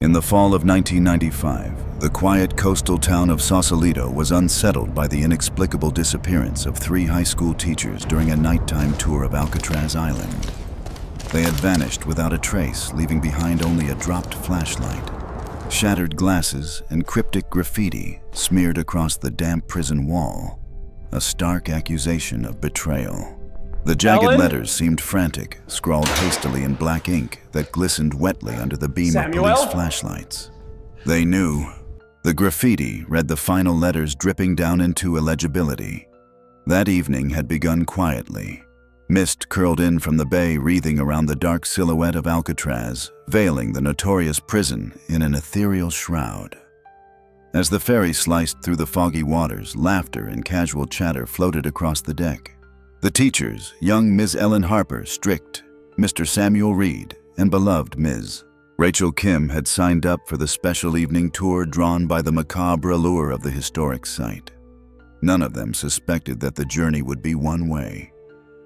In the fall of 1995, the quiet coastal town of Sausalito was unsettled by the inexplicable disappearance of 3 high school teachers during a nighttime tour of Alcatraz Island. They had vanished without a trace, leaving behind only a dropped flashlight, shattered glasses, and cryptic graffiti smeared across the damp prison wall, a stark accusation of betrayal. The jagged letters seemed frantic, scrawled hastily in black ink that glistened wetly under the beam of police flashlights. They knew. The graffiti read the final letters dripping down into illegibility. That evening had begun quietly. Mist curled in from the bay, wreathing around the dark silhouette of Alcatraz, veiling the notorious prison in an ethereal shroud. As the ferry sliced through the foggy waters, laughter and casual chatter floated across the deck. The teachers, young Ms. Ellen Harper, strict, Mr. Samuel Reed, and beloved Ms. Rachel Kim had signed up for the special evening tour drawn by the macabre allure of the historic site. None of them suspected that the journey would be one way.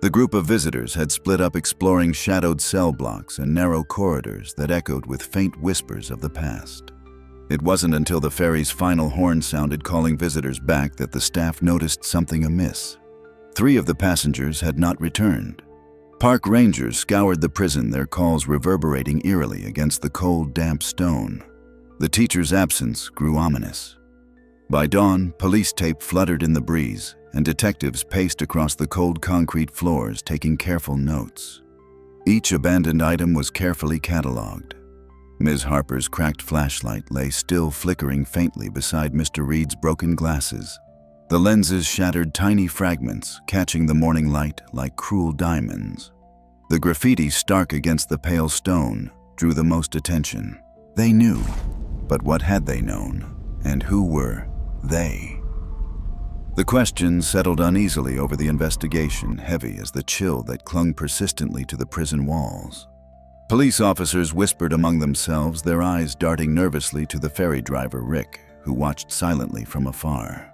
The group of visitors had split up, exploring shadowed cell blocks and narrow corridors that echoed with faint whispers of the past. It wasn't until the ferry's final horn sounded, calling visitors back, that the staff noticed something amiss. 3 of the passengers had not returned. Park rangers scoured the prison, their calls reverberating eerily against the cold, damp stone. The teacher's absence grew ominous. By dawn, police tape fluttered in the breeze, and detectives paced across the cold concrete floors, taking careful notes. Each abandoned item was carefully catalogued. Ms. Harper's cracked flashlight lay still, flickering faintly beside Mr. Reed's broken glasses. The lenses shattered tiny fragments, catching the morning light like cruel diamonds. The graffiti, stark against the pale stone, drew the most attention. They knew, but what had they known? And who were they? The questions settled uneasily over the investigation, heavy as the chill that clung persistently to the prison walls. Police officers whispered among themselves, their eyes darting nervously to the ferry driver, Rick, who watched silently from afar.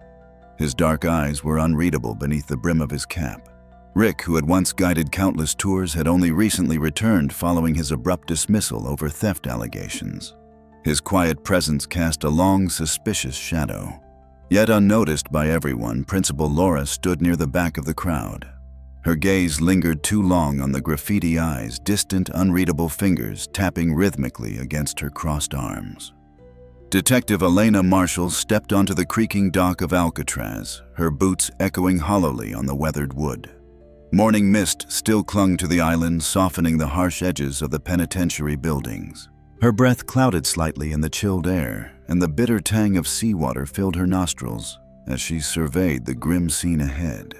His dark eyes were unreadable beneath the brim of his cap. Rick, who had once guided countless tours, had only recently returned following his abrupt dismissal over theft allegations. His quiet presence cast a long, suspicious shadow. Yet unnoticed by everyone, Principal Laura stood near the back of the crowd. Her gaze lingered too long on the graffiti eyes, distant, unreadable fingers tapping rhythmically against her crossed arms. Detective Elena Marshall stepped onto the creaking dock of Alcatraz, her boots echoing hollowly on the weathered wood. Morning mist still clung to the island, softening the harsh edges of the penitentiary buildings. Her breath clouded slightly in the chilled air, and the bitter tang of seawater filled her nostrils as she surveyed the grim scene ahead.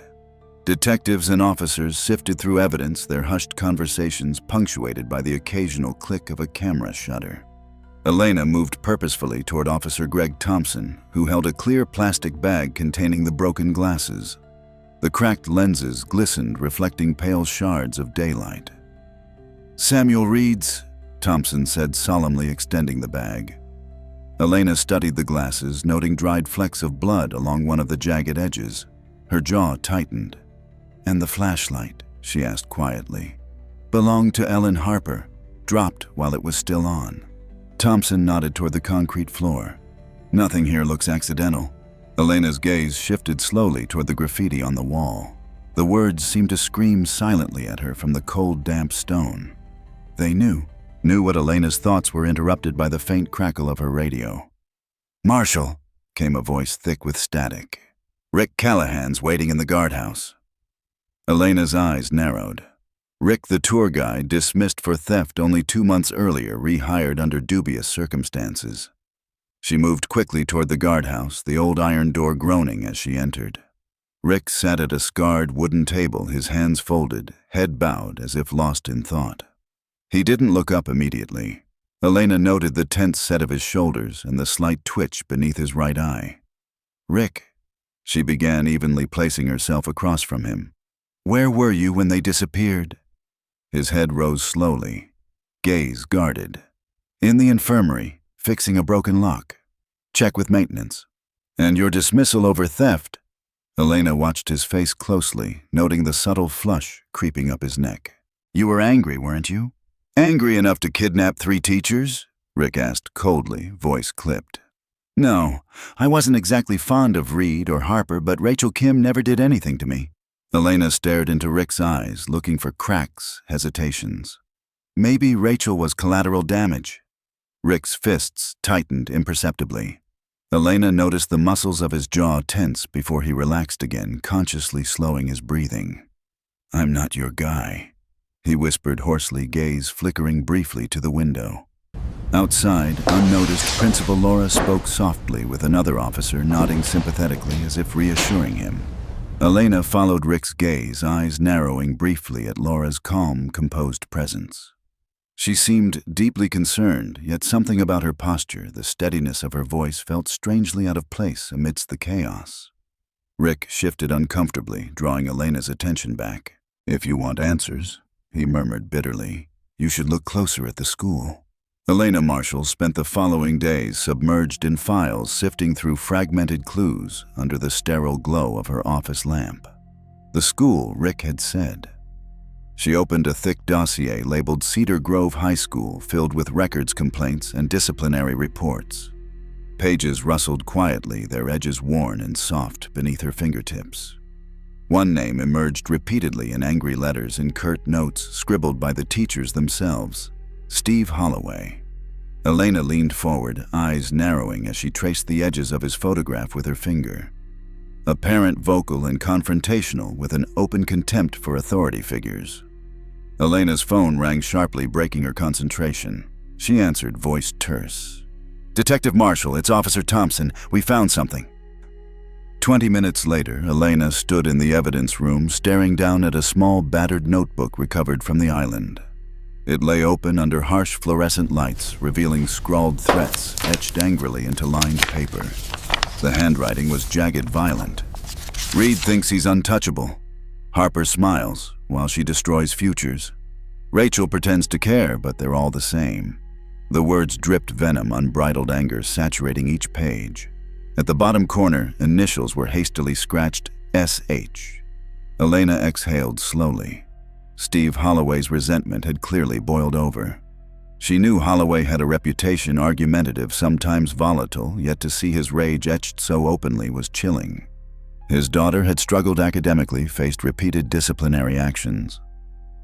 Detectives and officers sifted through evidence, their hushed conversations punctuated by the occasional click of a camera shutter. Elena moved purposefully toward Officer Greg Thompson, who held a clear plastic bag containing the broken glasses. The cracked lenses glistened, reflecting pale shards of daylight. "Samuel Reed's," Thompson said solemnly, extending the bag. Elena studied the glasses, noting dried flecks of blood along one of the jagged edges. Her jaw tightened. "And the flashlight," she asked quietly, "belonged to Ellen Harper, dropped while it was still on." Thompson nodded toward the concrete floor. "Nothing here looks accidental." Elena's gaze shifted slowly toward the graffiti on the wall. The words seemed to scream silently at her from the cold, damp stone. They knew what Elena's thoughts were, interrupted by the faint crackle of her radio. "Marshall," came a voice thick with static. "Rick Callahan's waiting in the guardhouse." Elena's eyes narrowed. Rick, the tour guide, dismissed for theft only 2 months earlier, rehired under dubious circumstances. She moved quickly toward the guardhouse, the old iron door groaning as she entered. Rick sat at a scarred wooden table, his hands folded, head bowed as if lost in thought. He didn't look up immediately. Elena noted the tense set of his shoulders and the slight twitch beneath his right eye. "Rick," she began, evenly placing herself across from him, "where were you when they disappeared?" His head rose slowly, gaze guarded. "In the infirmary, fixing a broken lock. Check with maintenance." "And your dismissal over theft?" Elena watched his face closely, noting the subtle flush creeping up his neck. "You were angry, weren't you? Angry enough to kidnap 3 teachers?" Rick asked coldly, voice clipped. No, I wasn't exactly fond of Reed or Harper, but Rachel Kim never did anything to me. Elena stared into Rick's eyes, looking for cracks, hesitations. Maybe Rachel was collateral damage. Rick's fists tightened imperceptibly. Elena noticed the muscles of his jaw tense before he relaxed again, consciously slowing his breathing. I'm not your guy, he whispered hoarsely, gaze flickering briefly to the window. Outside, unnoticed, Principal Laura spoke softly with another officer, nodding sympathetically as if reassuring him. Elena followed Rick's gaze, eyes narrowing briefly at Laura's calm, composed presence. She seemed deeply concerned, yet something about her posture, the steadiness of her voice, felt strangely out of place amidst the chaos. Rick shifted uncomfortably, drawing Elena's attention back. If you want answers, he murmured bitterly, you should look closer at the school. Elena Marshall spent the following days submerged in files, sifting through fragmented clues under the sterile glow of her office lamp. The school, Rick had said. She opened a thick dossier labeled Cedar Grove High School, filled with records complaints and disciplinary reports. Pages rustled quietly, their edges worn and soft beneath her fingertips. One name emerged repeatedly in angry letters in curt notes scribbled by the teachers themselves: Steve Holloway. Elena leaned forward, eyes narrowing as she traced the edges of his photograph with her finger. Apparent, vocal, and confrontational, with an open contempt for authority figures. Elena's phone rang sharply, breaking her concentration. She answered, voice terse. Detective Marshall, it's Officer Thompson. We found something. 20 minutes later, Elena stood in the evidence room, staring down at a small, battered notebook recovered from the island. It lay open under harsh fluorescent lights, revealing scrawled threats etched angrily into lined paper. The handwriting was jagged, violent. Reed thinks he's untouchable. Harper smiles while she destroys futures. Rachel pretends to care, but they're all the same. The words dripped venom, unbridled anger saturating each page. At the bottom corner, initials were hastily scratched S.H. Elena exhaled slowly. Steve Holloway's resentment had clearly boiled over. She knew Holloway had a reputation, argumentative, sometimes volatile, yet to see his rage etched so openly was chilling. His daughter had struggled academically, faced repeated disciplinary actions.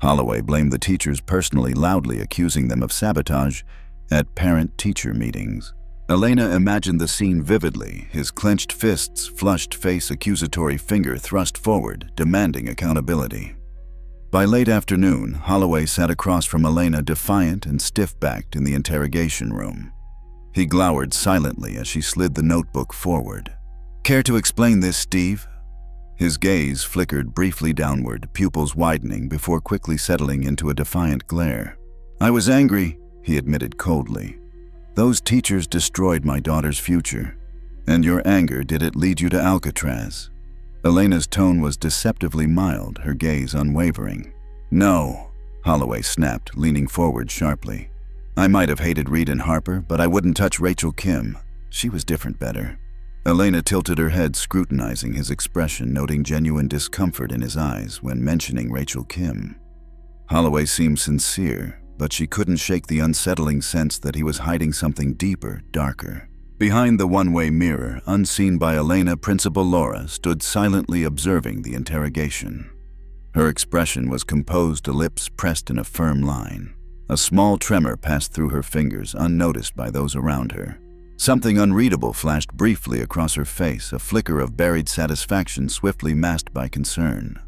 Holloway blamed the teachers personally, loudly accusing them of sabotage at parent-teacher meetings. Elena imagined the scene vividly, his clenched fists, flushed face, accusatory finger thrust forward, demanding accountability. By late afternoon, Holloway sat across from Elena, defiant and stiff-backed, in the interrogation room. He glowered silently as she slid the notebook forward. Care to explain this, Steve? His gaze flickered briefly downward, pupils widening before quickly settling into a defiant glare. I was angry, he admitted coldly. Those teachers destroyed my daughter's future. And your anger, did it lead you to Alcatraz? Elena's tone was deceptively mild, her gaze unwavering. No, Holloway snapped, leaning forward sharply. I might have hated Reed and Harper, but I wouldn't touch Rachel Kim. She was different better. Elena tilted her head, scrutinizing his expression, noting genuine discomfort in his eyes when mentioning Rachel Kim. Holloway seemed sincere, but she couldn't shake the unsettling sense that he was hiding something deeper, darker. Behind the one-way mirror, unseen by Elena, Principal Laura stood silently observing the interrogation. Her expression was composed, lips pressed in a firm line. A small tremor passed through her fingers, unnoticed by those around her. Something unreadable flashed briefly across her face, a flicker of buried satisfaction swiftly masked by concern.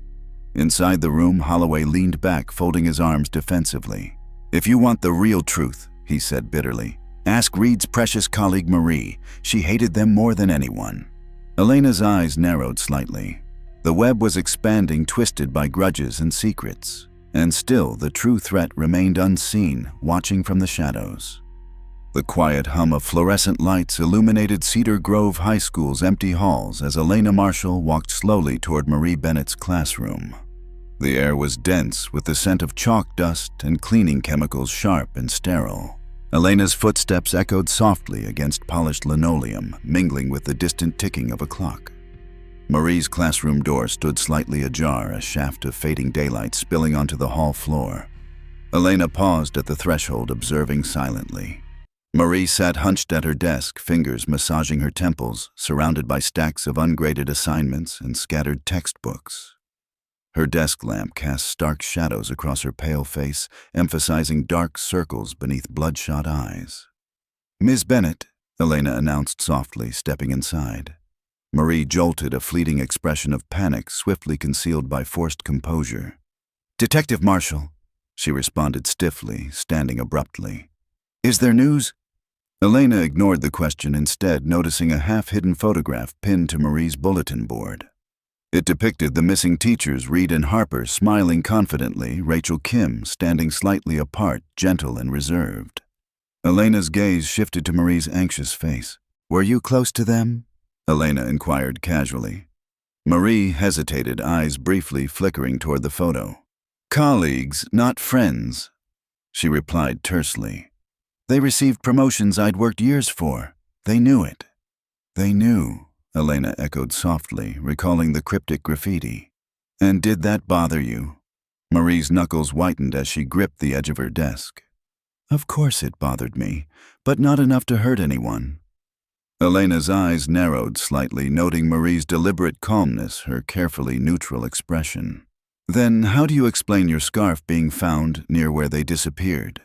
Inside the room, Holloway leaned back, folding his arms defensively. If you want the real truth, he said bitterly, ask Reed's precious colleague Marie. She hated them more than anyone. Elena's eyes narrowed slightly. The web was expanding, twisted by grudges and secrets. And still, the true threat remained unseen, watching from the shadows. The quiet hum of fluorescent lights illuminated Cedar Grove High School's empty halls as Elena Marshall walked slowly toward Marie Bennett's classroom. The air was dense with the scent of chalk dust and cleaning chemicals, sharp and sterile. Elena's footsteps echoed softly against polished linoleum, mingling with the distant ticking of a clock. Marie's classroom door stood slightly ajar, a shaft of fading daylight spilling onto the hall floor. Elena paused at the threshold, observing silently. Marie sat hunched at her desk, fingers massaging her temples, surrounded by stacks of ungraded assignments and scattered textbooks. Her desk lamp cast stark shadows across her pale face, emphasizing dark circles beneath bloodshot eyes. "Ms. Bennett," Elena announced softly, stepping inside. Marie jolted, a fleeting expression of panic swiftly concealed by forced composure. "Detective Marshall," she responded stiffly, standing abruptly. "Is there news?" Elena ignored the question, instead noticing a half-hidden photograph pinned to Marie's bulletin board. It depicted the missing teachers, Reed and Harper, smiling confidently, Rachel Kim standing slightly apart, gentle and reserved. Elena's gaze shifted to Marie's anxious face. "Were you close to them?" Elena inquired casually. Marie hesitated, eyes briefly flickering toward the photo. "Colleagues, not friends," she replied tersely. "They received promotions I'd worked years for. They knew it." "They knew," Elena echoed softly, recalling the cryptic graffiti. "And did that bother you?" Marie's knuckles whitened as she gripped the edge of her desk. "Of course it bothered me, but not enough to hurt anyone." Elena's eyes narrowed slightly, noting Marie's deliberate calmness, her carefully neutral expression. "Then how do you explain your scarf being found near where they disappeared?"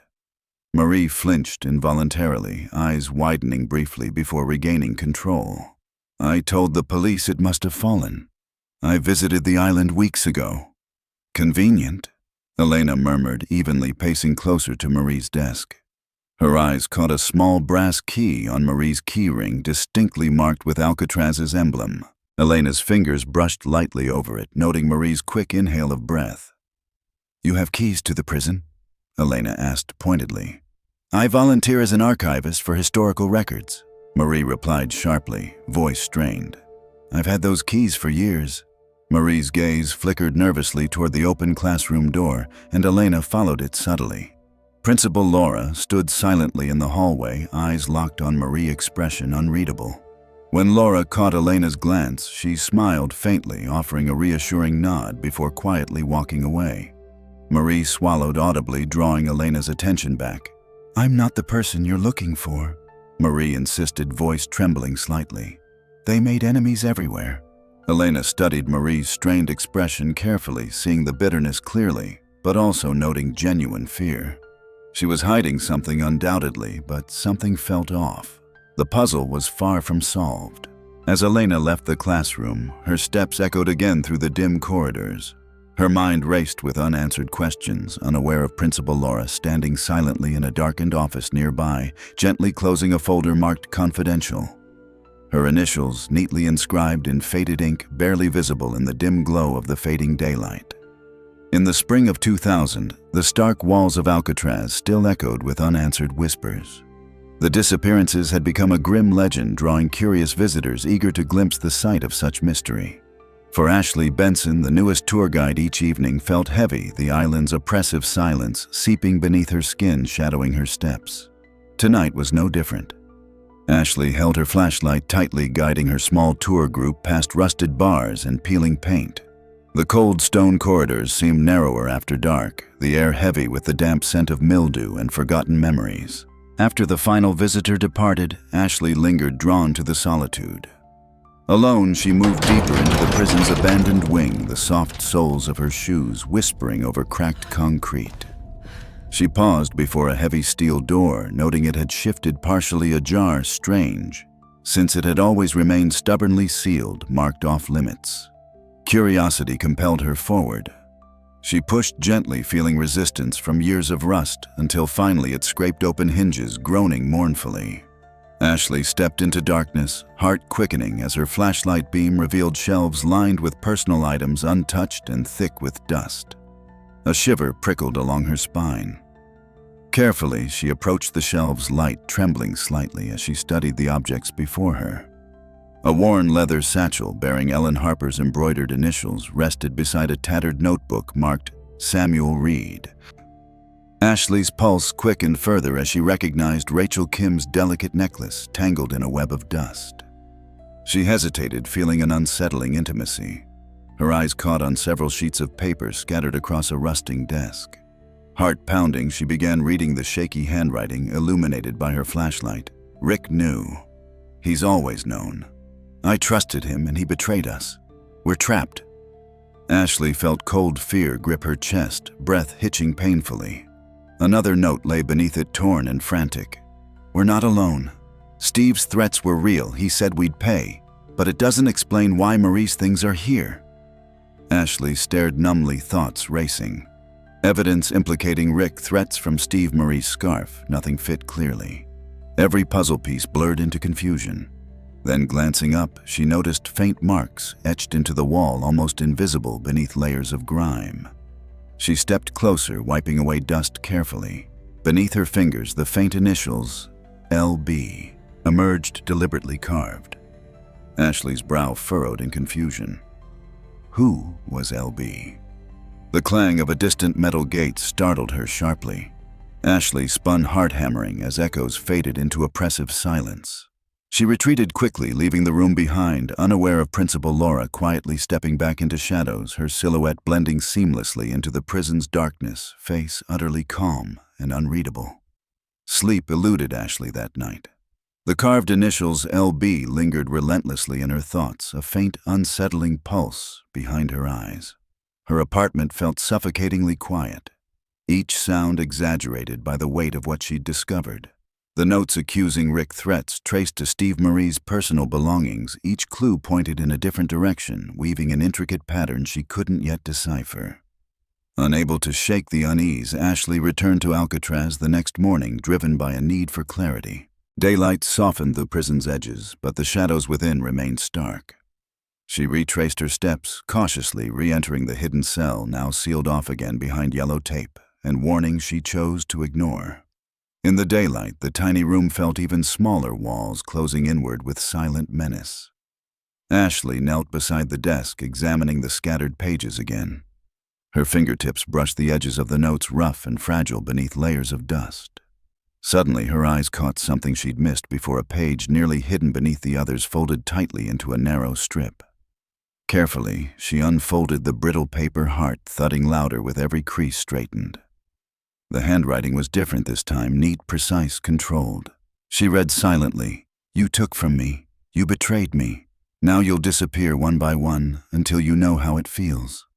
Marie flinched involuntarily, eyes widening briefly before regaining control. "I told the police it must have fallen. I visited the island weeks ago." "Convenient," Elena murmured, evenly pacing closer to Marie's desk. Her eyes caught a small brass key on Marie's keyring, distinctly marked with Alcatraz's emblem. Elena's fingers brushed lightly over it, noting Marie's quick inhale of breath. "You have keys to the prison?" Elena asked pointedly. "I volunteer as an archivist for historical records," Marie replied sharply, voice strained. "I've had those keys for years." Marie's gaze flickered nervously toward the open classroom door, and Elena followed it subtly. Principal Laura stood silently in the hallway, eyes locked on Marie, expression unreadable. When Laura caught Elena's glance, she smiled faintly, offering a reassuring nod before quietly walking away. Marie swallowed audibly, drawing Elena's attention back. "I'm not the person you're looking for," Marie insisted, voice trembling slightly. "They made enemies everywhere." Elena studied Marie's strained expression carefully, seeing the bitterness clearly, but also noting genuine fear. She was hiding something undoubtedly, but something felt off. The puzzle was far from solved. As Elena left the classroom, her steps echoed again through the dim corridors. Her mind raced with unanswered questions, unaware of Principal Laura standing silently in a darkened office nearby, gently closing a folder marked "Confidential." Her initials, neatly inscribed in faded ink, barely visible in the dim glow of the fading daylight. In the spring of 2000, the stark walls of Alcatraz still echoed with unanswered whispers. The disappearances had become a grim legend, drawing curious visitors eager to glimpse the site of such mystery. For Ashley Benson, the newest tour guide each evening, felt heavy, the island's oppressive silence seeping beneath her skin, shadowing her steps. Tonight was no different. Ashley held her flashlight tightly, guiding her small tour group past rusted bars and peeling paint. The cold stone corridors seemed narrower after dark, the air heavy with the damp scent of mildew and forgotten memories. After the final visitor departed, Ashley lingered, drawn to the solitude. Alone, she moved deeper into the prison's abandoned wing, the soft soles of her shoes whispering over cracked concrete. She paused before a heavy steel door, noting it had shifted partially ajar, strange, since it had always remained stubbornly sealed, marked off limits. Curiosity compelled her forward. She pushed gently, feeling resistance from years of rust, until finally it scraped open hinges, groaning mournfully. Ashley stepped into darkness, heart quickening as her flashlight beam revealed shelves lined with personal items untouched and thick with dust. A shiver prickled along her spine. Carefully, she approached the shelves, light trembling slightly as she studied the objects before her. A worn leather satchel bearing Ellen Harper's embroidered initials rested beside a tattered notebook marked Samuel Reed. Ashley's pulse quickened further as she recognized Rachel Kim's delicate necklace tangled in a web of dust. She hesitated, feeling an unsettling intimacy. Her eyes caught on several sheets of paper scattered across a rusting desk. Heart pounding, she began reading the shaky handwriting illuminated by her flashlight. Rick knew. He's always known. I trusted him and he betrayed us. We're trapped. Ashley felt cold fear grip her chest, breath hitching painfully. Another note lay beneath it, torn and frantic. We're not alone. Steve's threats were real. He said we'd pay, but it doesn't explain why Marie's things are here. Ashley stared numbly, thoughts racing. Evidence implicating Rick, threats from Steve, Marie's scarf, nothing fit clearly. Every puzzle piece blurred into confusion. Then, glancing up, she noticed faint marks etched into the wall, almost invisible beneath layers of grime. She stepped closer, wiping away dust carefully. Beneath her fingers, the faint initials, LB, emerged, deliberately carved. Ashley's brow furrowed in confusion. Who was LB? The clang of a distant metal gate startled her sharply. Ashley spun, heart hammering, as echoes faded into oppressive silence. She retreated quickly, leaving the room behind, unaware of Principal Laura quietly stepping back into shadows, her silhouette blending seamlessly into the prison's darkness, face utterly calm and unreadable. Sleep eluded Ashley that night. The carved initials LB lingered relentlessly in her thoughts, a faint, unsettling pulse behind her eyes. Her apartment felt suffocatingly quiet, each sound exaggerated by the weight of what she'd discovered. The notes accusing Rick, threats traced to Steve Marie's personal belongings, each clue pointed in a different direction, weaving an intricate pattern she couldn't yet decipher. Unable to shake the unease, Ashley returned to Alcatraz the next morning, driven by a need for clarity. Daylight softened the prison's edges, but the shadows within remained stark. She retraced her steps, cautiously re-entering the hidden cell, now sealed off again behind yellow tape, and warnings she chose to ignore. In the daylight, the tiny room felt even smaller, walls closing inward with silent menace. Ashley knelt beside the desk, examining the scattered pages again. Her fingertips brushed the edges of the notes, rough and fragile beneath layers of dust. Suddenly, her eyes caught something she'd missed before, a page nearly hidden beneath the others folded tightly into a narrow strip. Carefully, she unfolded the brittle paper, heart thudding louder with every crease straightened. The handwriting was different this time, neat, precise, controlled. She read silently, "You took from me. You betrayed me. Now you'll disappear one by one until you know how it feels."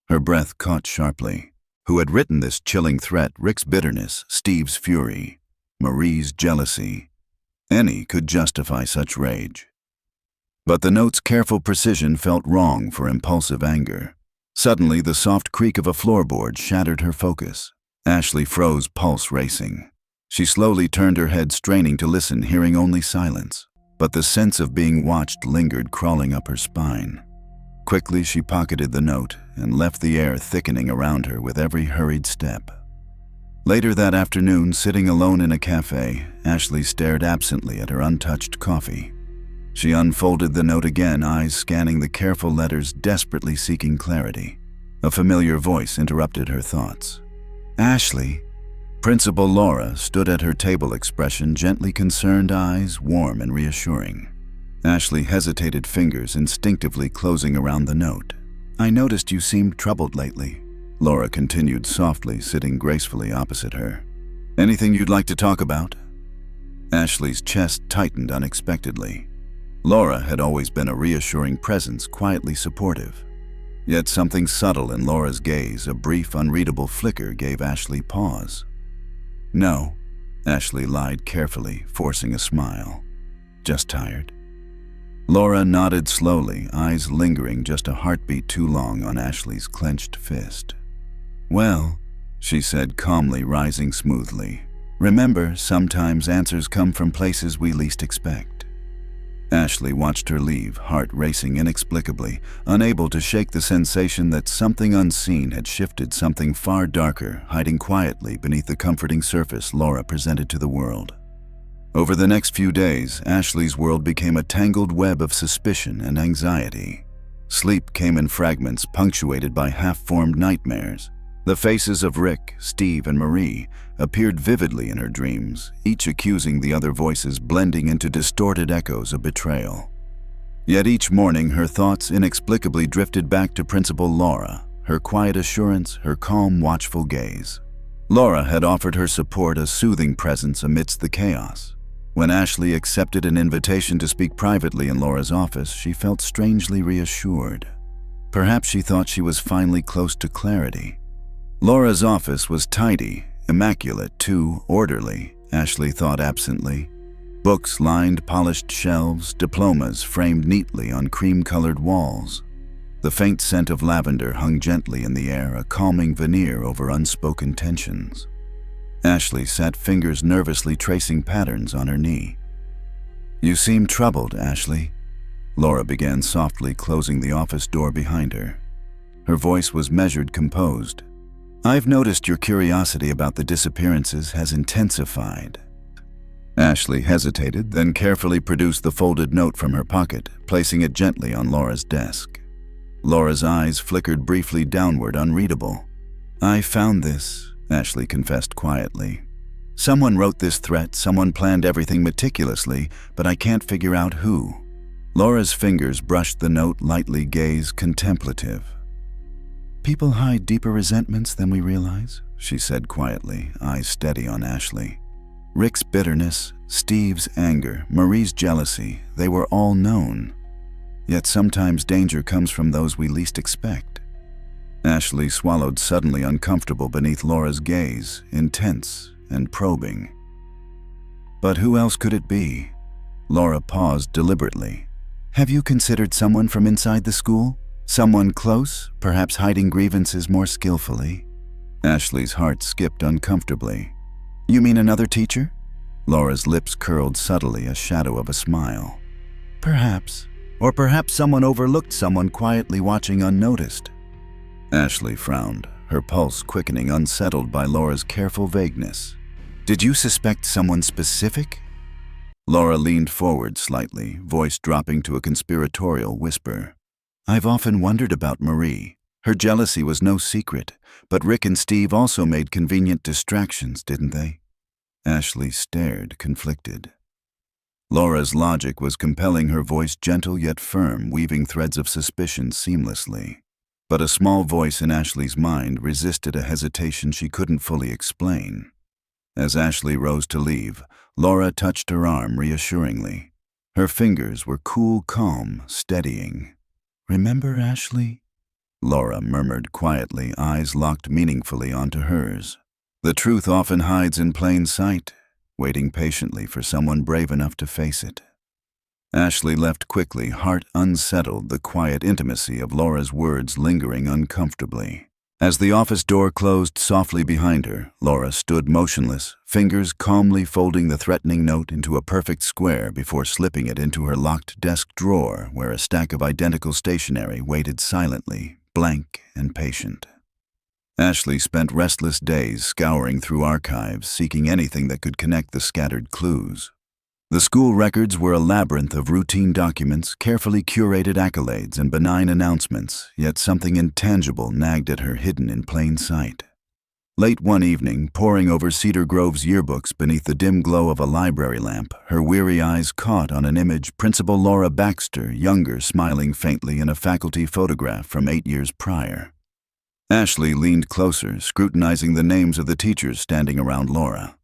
Her breath caught sharply. Who had written this chilling threat? Rick's bitterness, Steve's fury, Marie's jealousy. Any could justify such rage. But the note's careful precision felt wrong for impulsive anger. Suddenly, the soft creak of a floorboard shattered her focus. Ashley froze, pulse racing. She slowly turned her head, straining to listen, hearing only silence. But the sense of being watched lingered, crawling up her spine. Quickly, she pocketed the note and left the air thickening around her with every hurried step. Later that afternoon, sitting alone in a cafe, Ashley stared absently at her untouched coffee. She unfolded the note again, eyes scanning the careful letters, desperately seeking clarity. A familiar voice interrupted her thoughts. "Ashley." Principal Laura stood at her table, expression gently concerned, eyes warm and reassuring. Ashley hesitated, fingers instinctively closing around the note. "I noticed you seemed troubled lately," Laura continued softly, sitting gracefully opposite her. "Anything you'd like to talk about?" Ashley's chest tightened unexpectedly. Laura had always been a reassuring presence, quietly supportive. Yet something subtle in Laura's gaze, a brief, unreadable flicker, gave Ashley pause. "No," Ashley lied carefully, forcing a smile. "Just tired." Laura nodded slowly, eyes lingering just a heartbeat too long on Ashley's clenched fist. "Well," she said calmly, rising smoothly, "remember, sometimes answers come from places we least expect." Ashley watched her leave, heart racing inexplicably, unable to shake the sensation that something unseen had shifted, something far darker, hiding quietly beneath the comforting surface Laura presented to the world. Over the next few days, Ashley's world became a tangled web of suspicion and anxiety. Sleep came in fragments, punctuated by half-formed nightmares. The faces of Rick, Steve, and Marie appeared vividly in her dreams, each accusing the other, voices blending into distorted echoes of betrayal. Yet each morning, her thoughts inexplicably drifted back to Principal Laura, her quiet assurance, her calm, watchful gaze. Laura had offered her support, a soothing presence amidst the chaos. When Ashley accepted an invitation to speak privately in Laura's office, she felt strangely reassured. Perhaps she thought she was finally close to clarity. Laura's office was tidy, immaculate, too orderly, Ashley thought absently. Books lined polished shelves, diplomas framed neatly on cream-colored walls. The faint scent of lavender hung gently in the air, a calming veneer over unspoken tensions. Ashley sat, fingers nervously tracing patterns on her knee. "You seem troubled, Ashley." Laura began softly, closing the office door behind her. Her voice was measured, composed. "I've noticed your curiosity about the disappearances has intensified." Ashley hesitated, then carefully produced the folded note from her pocket, placing it gently on Laura's desk. Laura's eyes flickered briefly downward, unreadable. "I found this," Ashley confessed quietly. "Someone wrote this threat, someone planned everything meticulously, but I can't figure out who." Laura's fingers brushed the note lightly, gaze contemplative. "People hide deeper resentments than we realize," she said quietly, eyes steady on Ashley. "Rick's bitterness, Steve's anger, Marie's jealousy, they were all known. Yet sometimes danger comes from those we least expect." Ashley swallowed, suddenly uncomfortable beneath Laura's gaze, intense and probing. "But who else could it be?" Laura paused deliberately. "Have you considered someone from inside the school? Someone close, perhaps hiding grievances more skillfully?" Ashley's heart skipped uncomfortably. "You mean another teacher?" Laura's lips curled subtly, a shadow of a smile. "Perhaps. Or perhaps someone overlooked, someone quietly watching unnoticed." Ashley frowned, her pulse quickening, unsettled by Laura's careful vagueness. "Did you suspect someone specific?" Laura leaned forward slightly, voice dropping to a conspiratorial whisper. "I've often wondered about Marie. Her jealousy was no secret, but Rick and Steve also made convenient distractions, didn't they?" Ashley stared, conflicted. Laura's logic was compelling, her voice gentle yet firm, weaving threads of suspicion seamlessly. But a small voice in Ashley's mind resisted, a hesitation she couldn't fully explain. As Ashley rose to leave, Laura touched her arm reassuringly. Her fingers were cool, calm, steadying. "Remember, Ashley?" Laura murmured quietly, eyes locked meaningfully onto hers. "The truth often hides in plain sight, waiting patiently for someone brave enough to face it." Ashley left quickly, heart unsettled, the quiet intimacy of Laura's words lingering uncomfortably. As the office door closed softly behind her, Laura stood motionless, fingers calmly folding the threatening note into a perfect square before slipping it into her locked desk drawer, where a stack of identical stationery waited silently, blank and patient. Ashley spent restless days scouring through archives, seeking anything that could connect the scattered clues. The school records were a labyrinth of routine documents, carefully curated accolades, and benign announcements, yet something intangible nagged at her, hidden in plain sight. Late one evening, poring over Cedar Grove's yearbooks beneath the dim glow of a library lamp, her weary eyes caught on an image, Principal Laura Baxter, younger, smiling faintly in a faculty photograph from 8 years prior. Ashley leaned closer, scrutinizing the names of the teachers standing around Laura.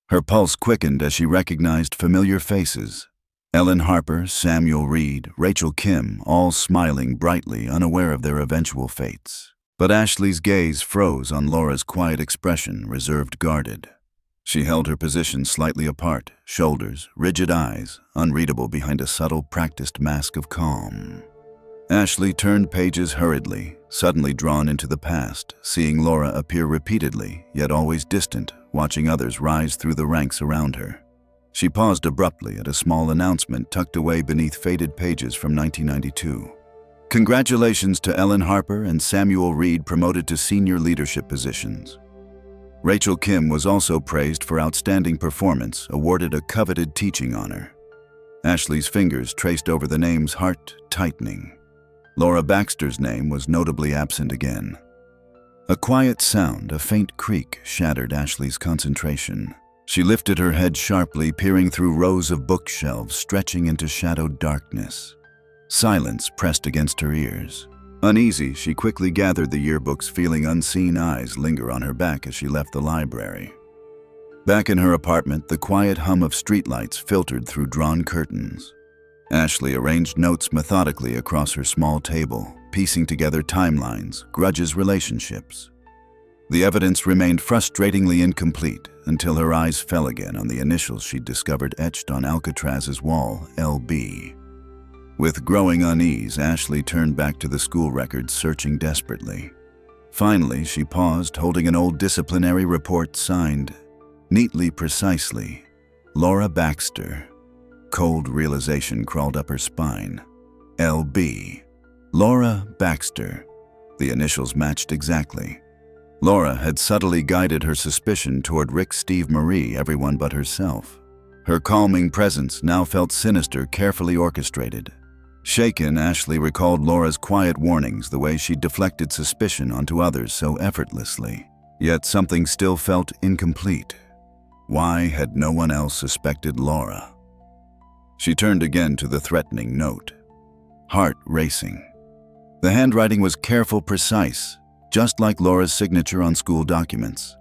Her pulse quickened as she recognized familiar faces. Ellen Harper, Samuel Reed, Rachel Kim, all smiling brightly, unaware of their eventual fates. But Ashley's gaze froze on Laura's quiet expression, reserved, guarded. She held her position slightly apart, shoulders, rigid eyes, unreadable behind a subtle, practiced mask of calm. Ashley turned pages hurriedly, suddenly drawn into the past, seeing Laura appear repeatedly, yet always distant, watching others rise through the ranks around her. She paused abruptly at a small announcement tucked away beneath faded pages from 1992. "Congratulations to Ellen Harper and Samuel Reed, promoted to senior leadership positions." Rachel Kim was also praised for outstanding performance, awarded a coveted teaching honor. Ashley's fingers traced over the names, heart tightening. Laura Baxter's name was notably absent again. A quiet sound, a faint creak, shattered Ashley's concentration. She lifted her head sharply, peering through rows of bookshelves stretching into shadowed darkness. Silence pressed against her ears. Uneasy, she quickly gathered the yearbooks, feeling unseen eyes linger on her back as she left the library. Back in her apartment, the quiet hum of streetlights filtered through drawn curtains. Ashley arranged notes methodically across her small table, piecing together timelines, grudges, relationships. The evidence remained frustratingly incomplete until her eyes fell again on the initials she'd discovered etched on Alcatraz's wall, LB. With growing unease, Ashley turned back to the school records, searching desperately. Finally, she paused, holding an old disciplinary report signed, neatly, precisely, Laura Baxter. Cold realization crawled up her spine. LB. Laura Baxter. The initials matched exactly. Laura had subtly guided her suspicion toward Rick, Steve, Marie, everyone but herself. Her calming presence now felt sinister, carefully orchestrated. Shaken, Ashley recalled Laura's quiet warnings, the way she deflected suspicion onto others so effortlessly. Yet something still felt incomplete. Why had no one else suspected Laura? She turned again to the threatening note, heart racing. The handwriting was careful, precise, just like Laura's signature on school documents.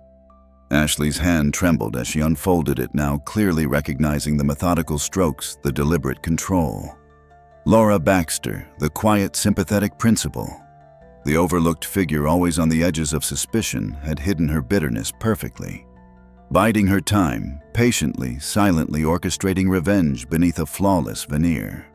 Ashley's hand trembled as she unfolded it, now clearly recognizing the methodical strokes, the deliberate control. Laura Baxter, the quiet, sympathetic principal. The overlooked figure always on the edges of suspicion had hidden her bitterness perfectly. Biding her time, patiently, silently orchestrating revenge beneath a flawless veneer.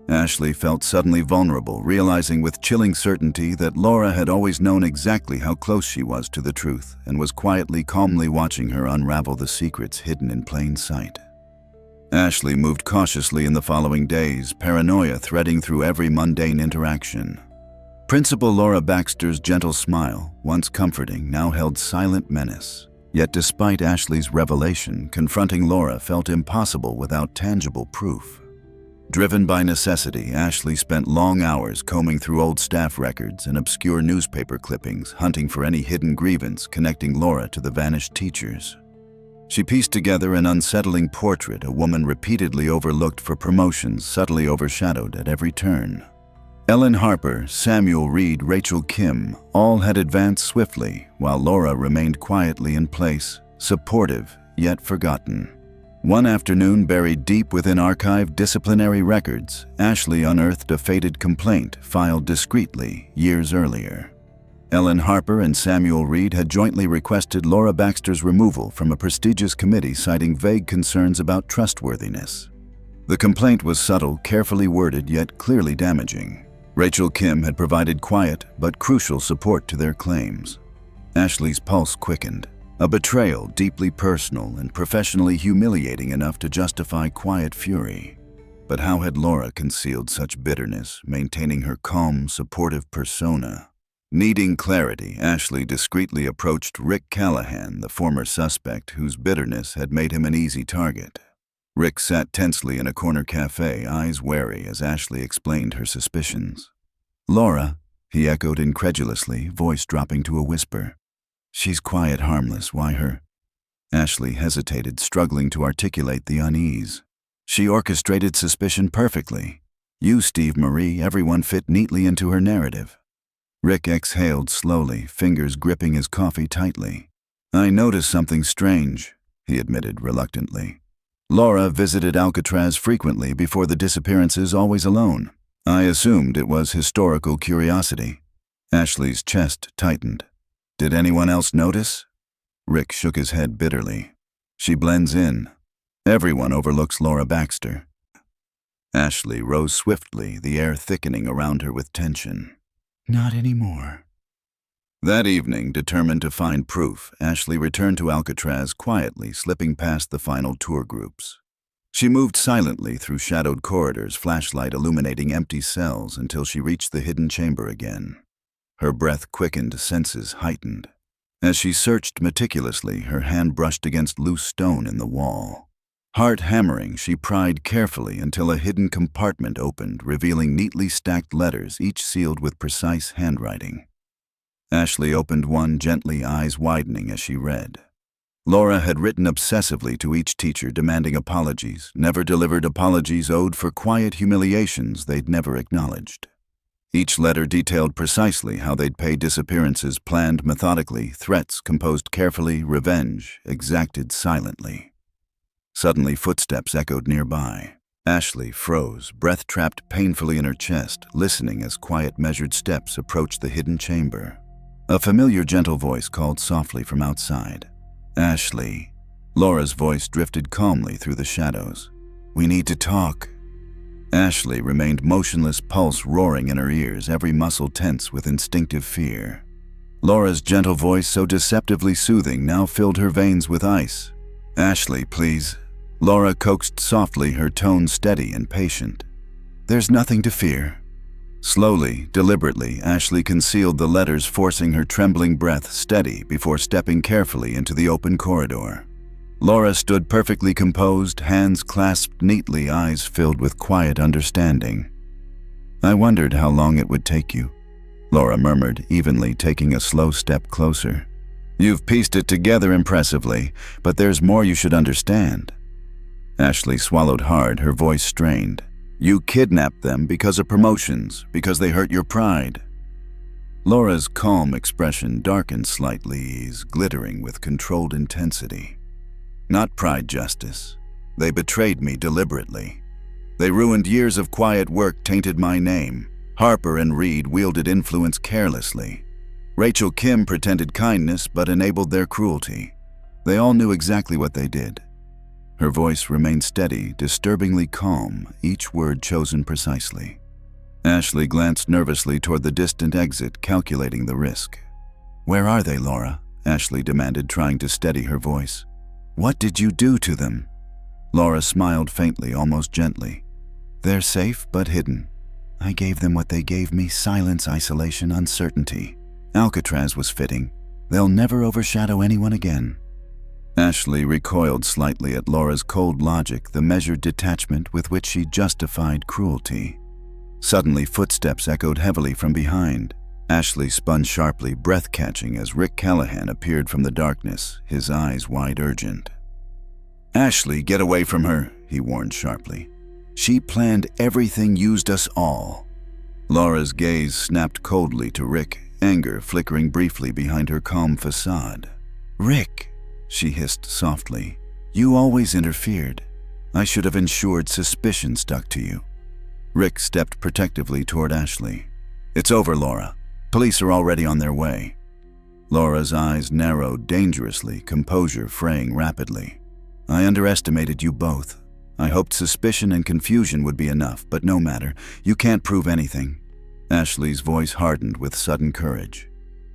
Ashley felt suddenly vulnerable, realizing with chilling certainty that Laura had always known exactly how close she was to the truth and was quietly, calmly watching her unravel the secrets hidden in plain sight. Ashley moved cautiously in the following days, paranoia threading through every mundane interaction. Principal Laura Baxter's gentle smile, once comforting, now held silent menace. Yet despite Ashley's revelation, confronting Laura felt impossible without tangible proof. Driven by necessity, Ashley spent long hours combing through old staff records and obscure newspaper clippings, hunting for any hidden grievance connecting Laura to the vanished teachers. She pieced together an unsettling portrait, a woman repeatedly overlooked for promotions, subtly overshadowed at every turn. Ellen Harper, Samuel Reed, Rachel Kim, all had advanced swiftly, while Laura remained quietly in place, supportive, yet forgotten. One afternoon, buried deep within archived disciplinary records, Ashley unearthed a faded complaint filed discreetly years earlier. Ellen Harper and Samuel Reed had jointly requested Laura Baxter's removal from a prestigious committee, citing vague concerns about trustworthiness. The complaint was subtle, carefully worded, yet clearly damaging. Rachel Kim had provided quiet but crucial support to their claims. Ashley's pulse quickened. A betrayal deeply personal and professionally humiliating enough to justify quiet fury. But how had Laura concealed such bitterness, maintaining her calm, supportive persona? Needing clarity, Ashley discreetly approached Rick Callahan, the former suspect whose bitterness had made him an easy target. Rick sat tensely in a corner cafe, eyes wary as Ashley explained her suspicions. "Laura," he echoed incredulously, voice dropping to a whisper. "She's quiet, harmless. Why her?" Ashley hesitated, struggling to articulate the unease. "She orchestrated suspicion perfectly. You, Steve, Marie, everyone fit neatly into her narrative." Rick exhaled slowly, fingers gripping his coffee tightly. "I noticed something strange," he admitted reluctantly. "Laura visited Alcatraz frequently before the disappearances, always alone. I assumed it was historical curiosity." Ashley's chest tightened. "Did anyone else notice?" Rick shook his head bitterly. "She blends in. Everyone overlooks Laura Baxter." Ashley rose swiftly, the air thickening around her with tension. "Not anymore." That evening, determined to find proof, Ashley returned to Alcatraz quietly, slipping past the final tour groups. She moved silently through shadowed corridors, flashlight illuminating empty cells, until she reached the hidden chamber again. Her breath quickened, senses heightened. As she searched meticulously, her hand brushed against loose stone in the wall. Heart hammering, she pried carefully until a hidden compartment opened, revealing neatly stacked letters, each sealed with precise handwriting. Ashley opened one gently, eyes widening as she read. Laura had written obsessively to each teacher, demanding apologies, never delivered apologies, owed for quiet humiliations they'd never acknowledged. Each letter detailed precisely how they'd pay disappearances planned methodically, threats composed carefully, revenge exacted silently. Suddenly, footsteps echoed nearby. Ashley froze, breath trapped painfully in her chest, listening as quiet, measured steps approached the hidden chamber. A familiar, gentle voice called softly from outside. "Ashley." Laura's voice drifted calmly through the shadows. "We need to talk." Ashley remained motionless, pulse roaring in her ears, every muscle tense with instinctive fear. Laura's gentle voice, so deceptively soothing, now filled her veins with ice. "Ashley, please." Laura coaxed softly, her tone steady and patient. "There's nothing to fear." Slowly, deliberately, Ashley concealed the letters, forcing her trembling breath steady before stepping carefully into the open corridor. Laura stood perfectly composed, hands clasped neatly, eyes filled with quiet understanding. "I wondered how long it would take you," Laura murmured evenly, taking a slow step closer. "You've pieced it together impressively, but there's more you should understand." Ashley swallowed hard, her voice strained. "You kidnapped them because of promotions, because they hurt your pride." Laura's calm expression darkened slightly, ease glittering with controlled intensity. "Not pride, Justice. They betrayed me deliberately. They ruined years of quiet work, tainted my name. Harper and Reed wielded influence carelessly. Rachel Kim pretended kindness but enabled their cruelty. They all knew exactly what they did." Her voice remained steady, disturbingly calm, each word chosen precisely. Ashley glanced nervously toward the distant exit, calculating the risk. "Where are they, Laura?" Ashley demanded, trying to steady her voice. "What did you do to them?" Laura smiled faintly, almost gently. "They're safe but hidden. I gave them what they gave me: silence, isolation, uncertainty. Alcatraz was fitting. They'll never overshadow anyone again." Ashley recoiled slightly at Laura's cold logic, the measured detachment with which she justified cruelty. Suddenly, footsteps echoed heavily from behind. Ashley spun sharply, breath catching, as Rick Callahan appeared from the darkness, his eyes wide urgent. "Ashley, get away from her," he warned sharply. "She planned everything, used us all." Laura's gaze snapped coldly to Rick, anger flickering briefly behind her calm facade. "Rick," she hissed softly, "you always interfered. I should have ensured suspicion stuck to you." Rick stepped protectively toward Ashley. "It's over, Laura. Police are already on their way." Laura's eyes narrowed dangerously, composure fraying rapidly. "I underestimated you both. I hoped suspicion and confusion would be enough, but no matter. You can't prove anything." Ashley's voice hardened with sudden courage.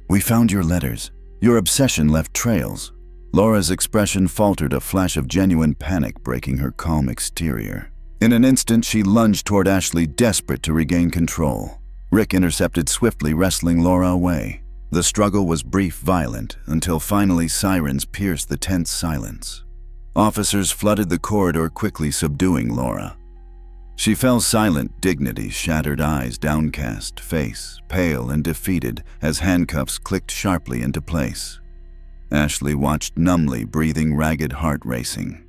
"We found your letters. Your obsession left trails." Laura's expression faltered, a flash of genuine panic breaking her calm exterior. In an instant, she lunged toward Ashley, desperate to regain control. Rick intercepted swiftly, wrestling Laura away. The struggle was brief, violent, until finally sirens pierced the tense silence. Officers flooded the corridor, quickly subduing Laura. She fell silent, dignity shattered, eyes downcast, face pale and defeated as handcuffs clicked sharply into place. Ashley watched numbly, breathing, ragged, heart racing.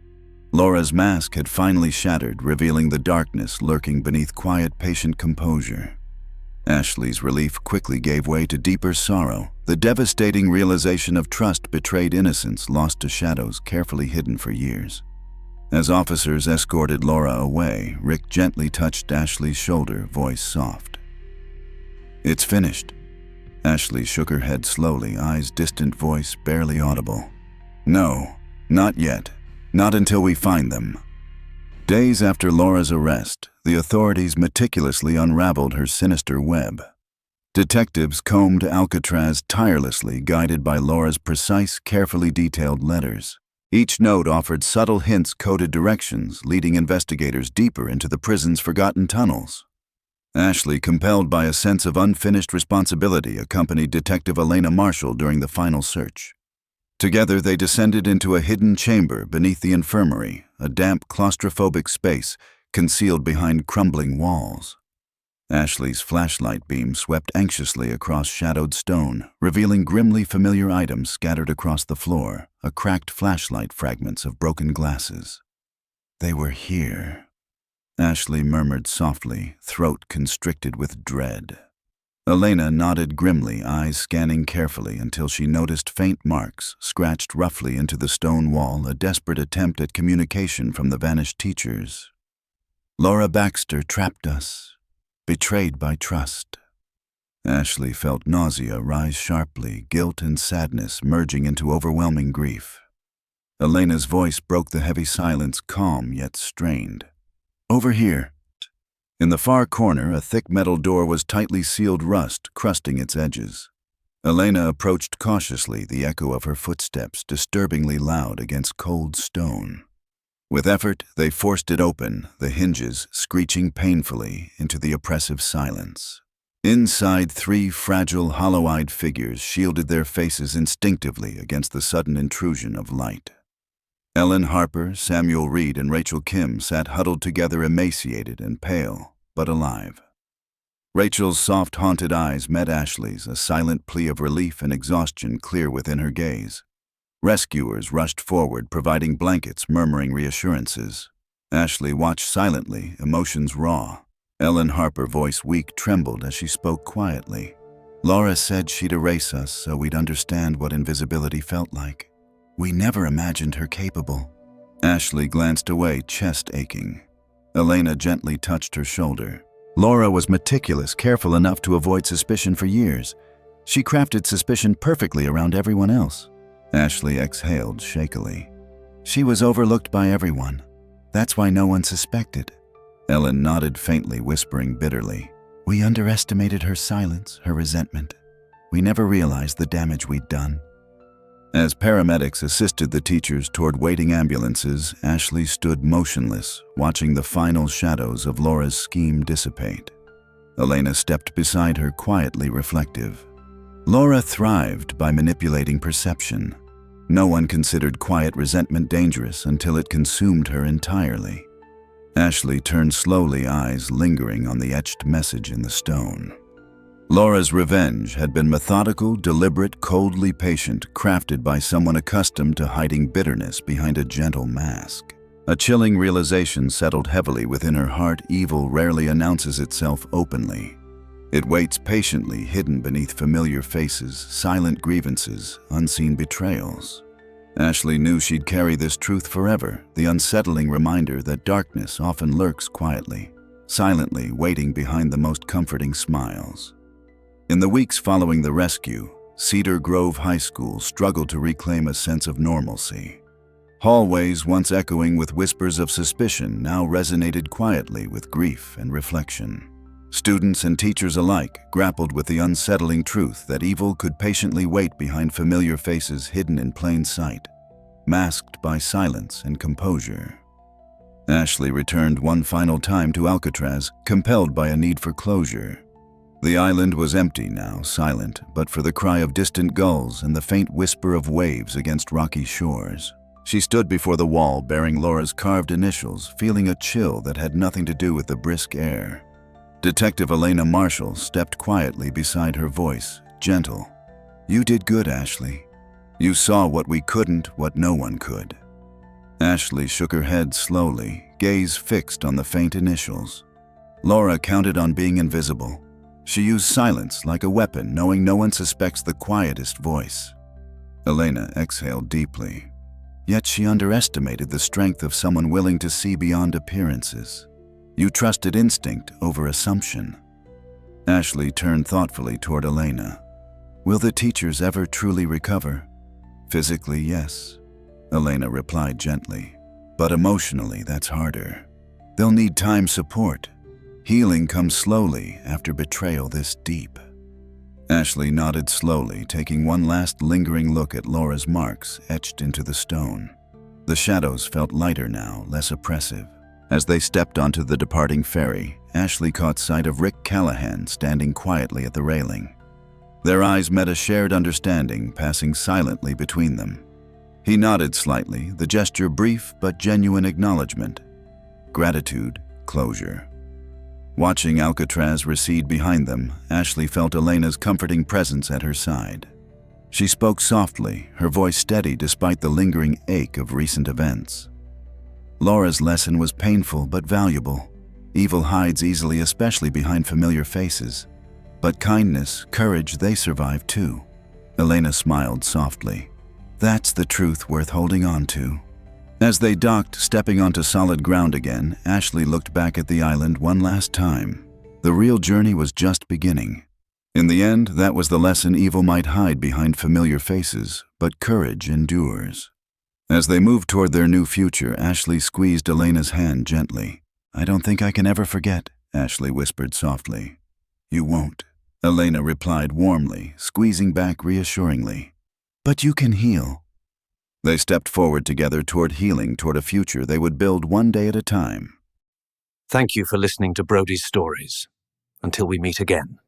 Laura's mask had finally shattered, revealing the darkness lurking beneath quiet, patient composure. Ashley's relief quickly gave way to deeper sorrow, the devastating realization of trust betrayed, innocence lost to shadows carefully hidden for years. As officers escorted Laura away, Rick gently touched Ashley's shoulder, voice soft. "It's finished." Ashley shook her head slowly, eyes distant, voice barely audible. "No, not yet. Not until we find them." Days after Laura's arrest, the authorities meticulously unraveled her sinister web. Detectives combed Alcatraz tirelessly, guided by Laura's precise, carefully detailed letters. Each note offered subtle hints, coded directions, leading investigators deeper into the prison's forgotten tunnels. Ashley, compelled by a sense of unfinished responsibility, accompanied Detective Elena Marshall during the final search. Together, they descended into a hidden chamber beneath the infirmary, a damp, claustrophobic space concealed behind crumbling walls. Ashley's flashlight beam swept anxiously across shadowed stone, revealing grimly familiar items scattered across the floor, a cracked flashlight, fragments of broken glasses. "They were here," Ashley murmured softly, throat constricted with dread. Elena nodded grimly, eyes scanning carefully until she noticed faint marks scratched roughly into the stone wall, a desperate attempt at communication from the vanished teachers. Laura Baxter trapped us, betrayed by trust. Ashley felt nausea rise sharply, guilt and sadness merging into overwhelming grief. Elena's voice broke the heavy silence, calm yet strained. "Over here." In the far corner, a thick metal door was tightly sealed, rust crusting its edges. Elena approached cautiously, the echo of her footsteps disturbingly loud against cold stone. With effort, they forced it open, the hinges screeching painfully into the oppressive silence. Inside, three fragile, hollow-eyed figures shielded their faces instinctively against the sudden intrusion of light. Ellen Harper, Samuel Reed, and Rachel Kim sat huddled together, emaciated and pale, but alive. Rachel's soft, haunted eyes met Ashley's, a silent plea of relief and exhaustion clear within her gaze. Rescuers rushed forward, providing blankets, murmuring reassurances. Ashley watched silently, emotions raw. Ellen Harper, voice weak, trembled as she spoke quietly. "Laura said she'd erase us so we'd understand what invisibility felt like. We never imagined her capable." Ashley glanced away, chest aching. Elena gently touched her shoulder. "Laura was meticulous, careful enough to avoid suspicion for years. She crafted suspicion perfectly around everyone else." Ashley exhaled shakily. "She was overlooked by everyone. That's why no one suspected." Ellen nodded faintly, whispering bitterly. "We underestimated her silence, her resentment. We never realized the damage we'd done." As paramedics assisted the teachers toward waiting ambulances, Ashley stood motionless, watching the final shadows of Laura's scheme dissipate. Elena stepped beside her, quietly reflective. Laura thrived by manipulating perception. No one considered quiet resentment dangerous until it consumed her entirely. Ashley turned slowly, eyes lingering on the etched message in the stone. Laura's revenge had been methodical, deliberate, coldly patient, crafted by someone accustomed to hiding bitterness behind a gentle mask. A chilling realization settled heavily within her heart: evil rarely announces itself openly. It waits patiently, hidden beneath familiar faces, silent grievances, unseen betrayals. Ashley knew she'd carry this truth forever, the unsettling reminder that darkness often lurks quietly, silently waiting behind the most comforting smiles. In the weeks following the rescue, Cedar Grove High School struggled to reclaim a sense of normalcy. Hallways, once echoing with whispers of suspicion, now resonated quietly with grief and reflection. Students and teachers alike grappled with the unsettling truth that evil could patiently wait behind familiar faces hidden in plain sight, masked by silence and composure. Ashley returned one final time to Alcatraz, compelled by a need for closure. The island was empty now, silent, but for the cry of distant gulls and the faint whisper of waves against rocky shores. She stood before the wall, bearing Laura's carved initials, feeling a chill that had nothing to do with the brisk air. Detective Elena Marshall stepped quietly beside her, voice gentle. "You did good, Ashley. You saw what we couldn't, what no one could." Ashley shook her head slowly, gaze fixed on the faint initials. Laura counted on being invisible. She used silence like a weapon, knowing no one suspects the quietest voice. Elena exhaled deeply. Yet she underestimated the strength of someone willing to see beyond appearances. You trusted instinct over assumption. Ashley turned thoughtfully toward Elena. "Will the teachers ever truly recover?" "Physically, yes," Elena replied gently. "But emotionally, that's harder. They'll need time, support. Healing comes slowly after betrayal this deep." Ashley nodded slowly, taking one last lingering look at Laura's marks etched into the stone. The shadows felt lighter now, less oppressive. As they stepped onto the departing ferry, Ashley caught sight of Rick Callahan standing quietly at the railing. Their eyes met, a shared understanding passing silently between them. He nodded slightly, the gesture brief but genuine acknowledgement. Gratitude, closure. Watching Alcatraz recede behind them, Ashley felt Elena's comforting presence at her side. She spoke softly, her voice steady despite the lingering ache of recent events. Laura's lesson was painful but valuable. Evil hides easily, especially behind familiar faces. But kindness, courage, they survived too. Elena smiled softly. That's the truth worth holding on to. As they docked, stepping onto solid ground again, Ashley looked back at the island one last time. The real journey was just beginning. In the end, that was the lesson: evil might hide behind familiar faces, but courage endures. As they moved toward their new future, Ashley squeezed Elena's hand gently. I don't think I can ever forget, Ashley whispered softly. You won't, Elena replied warmly, squeezing back reassuringly. But you can heal. They stepped forward together toward healing, toward a future they would build one day at a time. Thank you for listening to Brody's Stories. Until we meet again.